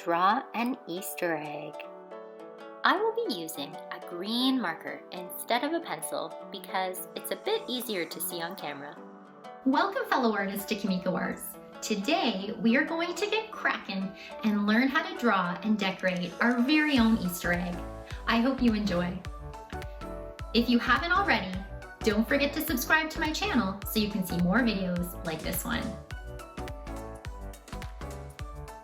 draw an Easter egg. I will be using a green marker instead of a pencil because it's a bit easier to see on camera. Welcome fellow artists to Kimiko Arts. Today we are going to get cracking and learn how to draw and decorate our very own Easter egg. I hope you enjoy. If you haven't already, don't forget to subscribe to my channel so you can see more videos like this one.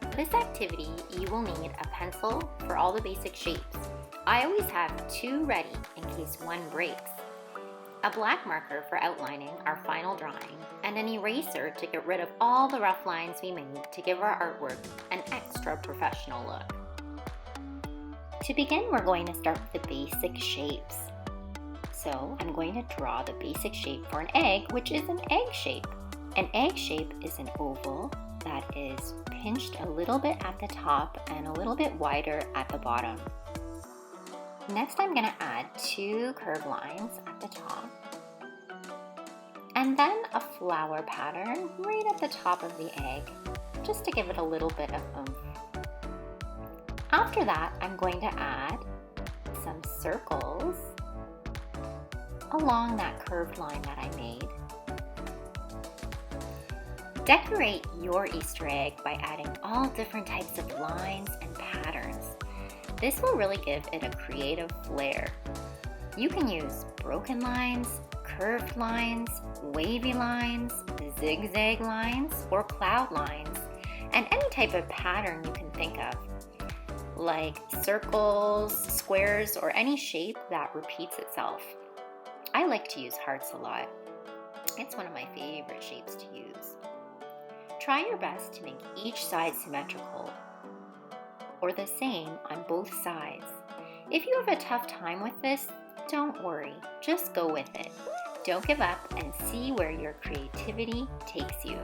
For this activity, you will need a pencil for all the basic shapes. I always have two ready in case one breaks. A black marker for outlining our final drawing, and an eraser to get rid of all the rough lines we made to give our artwork an extra professional look. To begin, we're going to start with the basic shapes. So I'm going to draw the basic shape for an egg, which is an egg shape. An egg shape is an oval that is pinched a little bit at the top and a little bit wider at the bottom. Next, I'm going to add two curved lines at the top, and then a flower pattern right at the top of the egg, just to give it a little bit of oomph. After that, I'm going to add some circles along that curved line that I made. Decorate your Easter egg by adding all different types of lines and patterns. This will really give it a creative flair. You can use broken lines, curved lines, wavy lines, zigzag lines, or cloud lines, and any type of pattern you can think of, like circles, squares, or any shape that repeats itself. I like to use hearts a lot. It's one of my favorite shapes to use. Try your best to make each side symmetrical, or the same on both sides. If you have a tough time with this, don't worry, just go with it. Don't give up and see where your creativity takes you.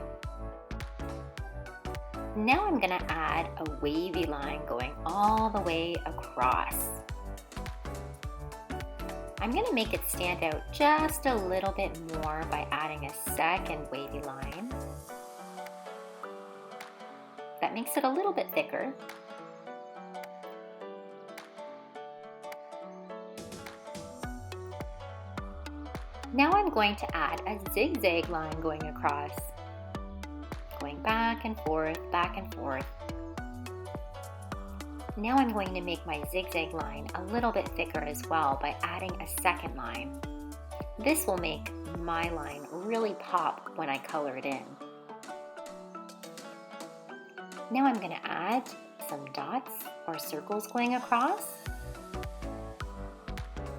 Now I'm going to add a wavy line going all the way across. I'm going to make it stand out just a little bit more by adding a second wavy line. That makes it a little bit thicker. Now I'm going to add a zigzag line going across, going back and forth, back and forth. Now I'm going to make my zigzag line a little bit thicker as well by adding a second line. This will make my line really pop when I color it in. Now I'm going to add some dots or circles going across.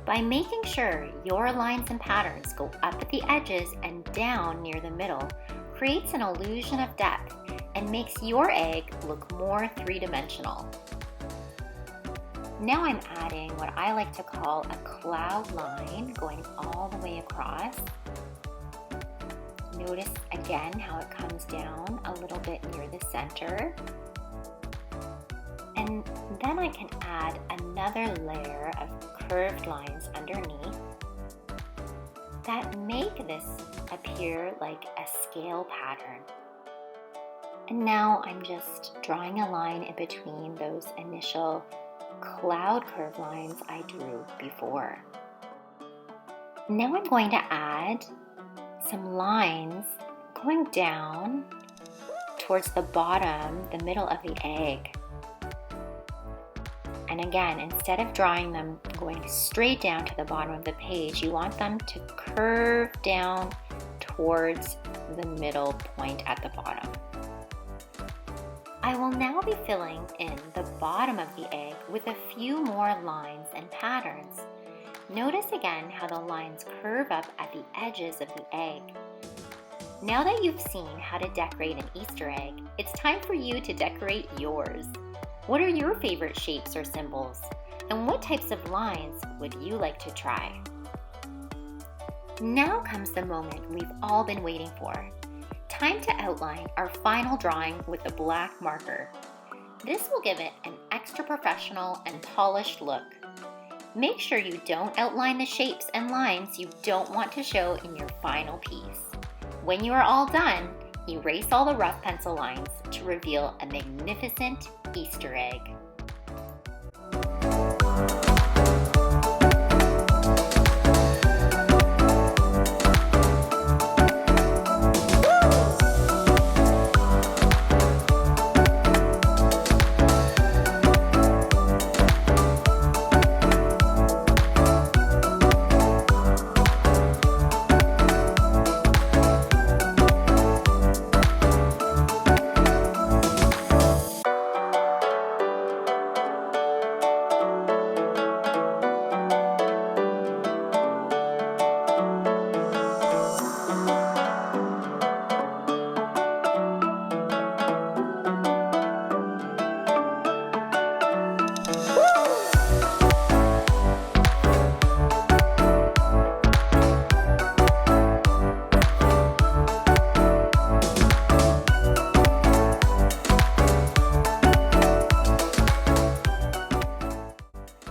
By making sure your lines and patterns go up at the edges and down near the middle, creates an illusion of depth and makes your egg look more three-dimensional. Now I'm adding what I like to call a cloud line going all the way across. Notice again how it comes down a little bit near the center. And then I can add another layer of curved lines underneath that make this appear like a scale pattern. And now I'm just drawing a line in between those initial cloud curve lines I drew before. Now I'm going to add some lines going down towards the bottom, the middle of the egg. And again, instead of drawing them going straight down to the bottom of the page, you want them to curve down towards the middle point at the bottom. I will now be filling in the bottom of the egg with a few more lines and patterns. Notice again how the lines curve up at the edges of the egg. Now that you've seen how to decorate an Easter egg, it's time for you to decorate yours. What are your favorite shapes or symbols? And what types of lines would you like to try? Now comes the moment we've all been waiting for. Time to outline our final drawing with a black marker. This will give it an extra professional and polished look. Make sure you don't outline the shapes and lines you don't want to show in your final piece. When you are all done, Erase all the rough pencil lines to reveal a magnificent Easter egg.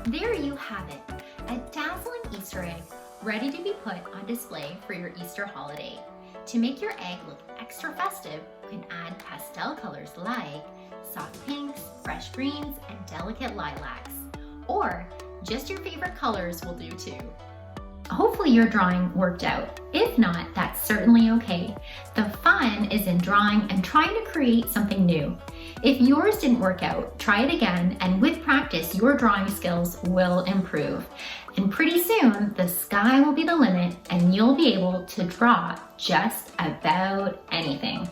There you have it, a dazzling Easter egg ready to be put on display for your Easter holiday. To make your egg look extra festive, you can add pastel colors like soft pinks, fresh greens, and delicate lilacs. Or just your favorite colors will do too. Hopefully your drawing worked out. If not, that's certainly okay. The fun is in drawing and trying to create something new. If yours didn't work out, try it again, and with practice, your drawing skills will improve. And pretty soon, the sky will be the limit and you'll be able to draw just about anything.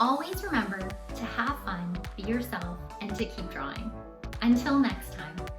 Always remember to have fun, be yourself, and to keep drawing. Until next time.